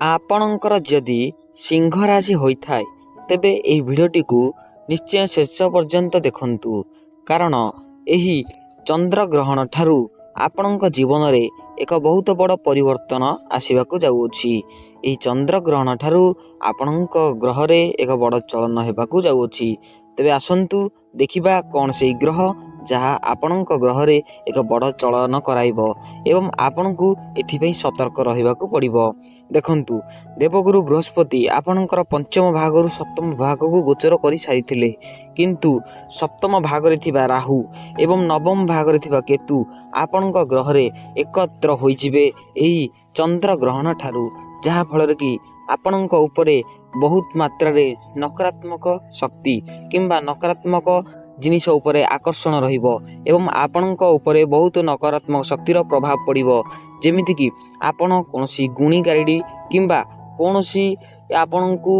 ଆପଣଙ୍କର ଯଦି ସିଂହ ରାଶି ହୋଇଥାଏ ତେବେ ଏହି ଭିଡ଼ିଓଟିକୁ ନିଶ୍ଚୟ ଶେଷ ପର୍ଯ୍ୟନ୍ତ ଦେଖନ୍ତୁ, କାରଣ ଏହି ଚନ୍ଦ୍ରଗ୍ରହଣ ଠାରୁ ଆପଣଙ୍କ ଜୀବନରେ ଏକ ବହୁତ ବଡ଼ ପରିବର୍ତ୍ତନ ଆସିବାକୁ ଯାଉଅଛି। ଏହି ଚନ୍ଦ୍ରଗ୍ରହଣ ଠାରୁ ଆପଣଙ୍କ ଗ୍ରହରେ ଏକ ବଡ଼ ଚଳନ ହେବାକୁ ଯାଉଅଛି। ତେବେ ଆସନ୍ତୁ ଦେଖିବା କ'ଣ ସେହି ଗ୍ରହ ଯାହା ଆପଣଙ୍କ ଗ୍ରହରେ ଏକ ବଡ଼ ଚଳନ କରାଇବ ଏବଂ ଆପଣଙ୍କୁ ଏଥିପାଇଁ ସତର୍କ ରହିବାକୁ ପଡ଼ିବ। ଦେଖନ୍ତୁ, ଦେବଗୁରୁ ବୃହସ୍ପତି ଆପଣଙ୍କର ପଞ୍ଚମ ଭାଗରୁ ସପ୍ତମ ଭାଗକୁ ଗୋଚର କରିସାରିଥିଲେ, କିନ୍ତୁ ସପ୍ତମ ଭାଗରେ ଥିବା ରାହୁ ଏବଂ ନବମ ଭାଗରେ ଥିବା କେତୁ ଆପଣଙ୍କ ଗ୍ରହରେ ଏକତ୍ର ହୋଇଯିବେ ଏହି ଚନ୍ଦ୍ରଗ୍ରହଣ ଠାରୁ, ଯାହାଫଳରେ କି ଆପଣଙ୍କ ଉପରେ ବହୁତ ମାତ୍ରାରେ ନକାରାତ୍ମକ ଶକ୍ତି କିମ୍ବା ନକାରାତ୍ମକ ଜିନିଷ ଉପରେ ଆକର୍ଷଣ ରହିବ ଏବଂ ଆପଣଙ୍କ ଉପରେ ବହୁତ ନକାରାତ୍ମକ ଶକ୍ତିର ପ୍ରଭାବ ପଡ଼ିବ। ଯେମିତିକି ଆପଣ କୌଣସି ଗୁଣି ଗାରେଡ଼ି କିମ୍ବା କୌଣସି ଆପଣଙ୍କୁ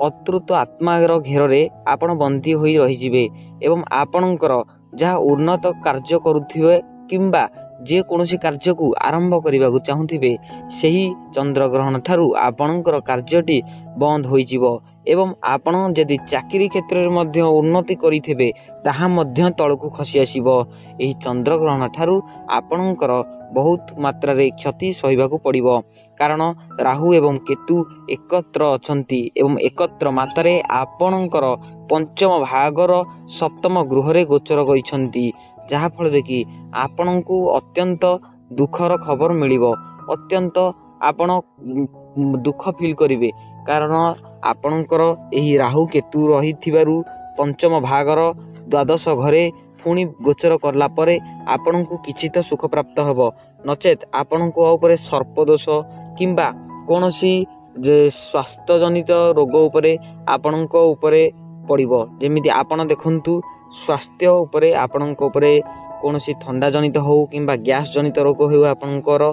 ଅତୃପ୍ତ ଆତ୍ମାର ଘେରରେ ଆପଣ ବନ୍ଦୀ ହୋଇ ରହିଯିବେ ଏବଂ ଆପଣଙ୍କର ଯାହା ଉନ୍ନତ କାର୍ଯ୍ୟ କରୁଥିବେ କିମ୍ବା ଯେକୌଣସି କାର୍ଯ୍ୟକୁ ଆରମ୍ଭ କରିବାକୁ ଚାହୁଁଥିବେ, ସେହି ଚନ୍ଦ୍ରଗ୍ରହଣ ଠାରୁ ଆପଣଙ୍କର କାର୍ଯ୍ୟଟି ବନ୍ଦ ହୋଇଯିବ ଏବଂ ଆପଣ ଯଦି ଚାକିରି କ୍ଷେତ୍ରରେ ମଧ୍ୟ ଉନ୍ନତି କରିଥିବେ ତାହା ମଧ୍ୟ ତଳକୁ ଖସି ଆସିବ। ଏହି ଚନ୍ଦ୍ରଗ୍ରହଣ ଠାରୁ ଆପଣଙ୍କର ବହୁତ ମାତ୍ରାରେ କ୍ଷତି ସହିବାକୁ ପଡ଼ିବ, କାରଣ ରାହୁ ଏବଂ କେତୁ ଏକତ୍ର ଅଛନ୍ତି ଏବଂ ଏକତ୍ର ମାତ୍ରାରେ ଆପଣଙ୍କର ପଞ୍ଚମ ଭାଗର ସପ୍ତମ ଗୃହରେ ଗୋଚର କରିଛନ୍ତି, ଯାହାଫଳରେ କି ଆପଣଙ୍କୁ ଅତ୍ୟନ୍ତ ଦୁଃଖର ଖବର ମିଳିବ। ଅତ୍ୟନ୍ତ ଆପଣ ଦୁଃଖ ଫିଲ୍ କରିବେ, କାରଣ ଆପଣଙ୍କର ଏହି ରାହୁ କେତୁ ରହିଥିବାରୁ ପଞ୍ଚମ ଭାଗର ଦ୍ୱାଦଶ ଘରେ ପୁଣି ଗୋଚର କଲା ପରେ ଆପଣଙ୍କୁ କିଛି ତ ସୁଖ ପ୍ରାପ୍ତ ହେବ, ନଚେତ୍ ଆପଣଙ୍କ ଉପରେ ସର୍ପଦୋଷ କିମ୍ବା କୌଣସି ସ୍ୱାସ୍ଥ୍ୟଜନିତ ରୋଗ ଉପରେ ଆପଣଙ୍କ ଉପରେ ପଡ଼ିବ। ଯେମିତି ଆପଣ ଦେଖନ୍ତୁ, ସ୍ୱାସ୍ଥ୍ୟ ଉପରେ ଆପଣଙ୍କ ଉପରେ କୌଣସି ଥଣ୍ଡା ଜନିତ ହେଉ କିମ୍ବା ଗ୍ୟାସ୍ ଜନିତ ରୋଗ ହେଉ ଆପଣଙ୍କର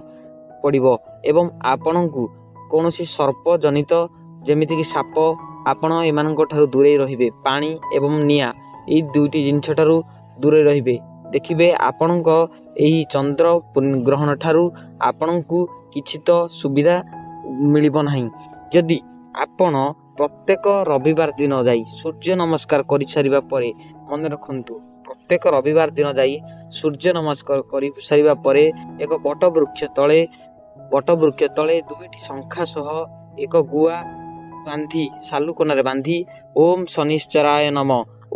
ପଡ଼ିବ ଏବଂ ଆପଣଙ୍କୁ କୌଣସି ସର୍ପ ଜନିତ ଯେମିତିକି ସାପ, ଆପଣ ଏମାନଙ୍କ ଠାରୁ ଦୂରେଇ ରହିବେ। ପାଣି ଏବଂ ନିଆଁ ଏହି ଦୁଇଟି ଜିନିଷ ଠାରୁ ଦୂରେଇ ରହିବେ। ଦେଖିବେ ଆପଣଙ୍କ ଏହି ଚନ୍ଦ୍ର ଗ୍ରହଣ ଠାରୁ ଆପଣଙ୍କୁ କିଛି ତ ସୁବିଧା ମିଳିବ ନାହିଁ। ଯଦି ଆପଣ ପ୍ରତ୍ୟେକ ରବିବାର ଦିନ ଯାଇ ସୂର୍ଯ୍ୟ ନମସ୍କାର କରିସାରିବା ପରେ, ମନେ ରଖନ୍ତୁ, ପ୍ରତ୍ୟେକ ରବିବାର ଦିନ ଯାଇ ସୂର୍ଯ୍ୟ ନମସ୍କାର କରିସାରିବା ପରେ ଏକ ବଟବୃକ୍ଷ ତଳେ ଦୁଇଟି ଶଙ୍ଖା ସହ ଏକ ଗୁଆ ବାନ୍ଧି ସାଲୁକନାରେ ବାନ୍ଧି ଓମ୍ ଶନିଶ୍ଚରାୟ ନମ,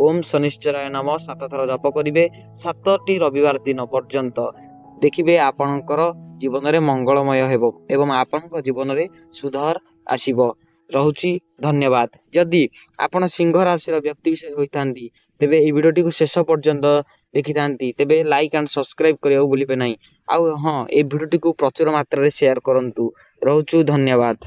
ଓମ୍ ଶନିଶ୍ଚରାୟ ନମ 7 ଥର ଜପ କରିବେ 7ଟି ରବିବାର ଦିନ ପର୍ଯ୍ୟନ୍ତ। ଦେଖିବେ ଆପଣଙ୍କର ଜୀବନରେ ମଙ୍ଗଳମୟ ହେବ ଏବଂ ଆପଣଙ୍କ ଜୀବନରେ ସୁଧାର ଆସିବ। ରହୁଛି, ଧନ୍ୟବାଦ। ଯଦି ଆପଣ ସିଂହ ରାଶିର ବ୍ୟକ୍ତିବିଶେଷ ହୋଇଥାନ୍ତି ତେବେ ଏହି ଭିଡ଼ିଓଟିକୁ ଶେଷ ପର୍ଯ୍ୟନ୍ତ ଦେଖିଥାନ୍ତି, ତେବେ ଲାଇକ୍ ଆଣ୍ଡ ସବସ୍କ୍ରାଇବ୍ କରିବାକୁ ଭୁଲିବେ ନାହିଁ। ଆଉ ହଁ, ଏହି ଭିଡ଼ିଓଟିକୁ ପ୍ରଚୁର ମାତ୍ରାରେ ସେୟାର କରନ୍ତୁ। ରହୁଛୁ, ଧନ୍ୟବାଦ।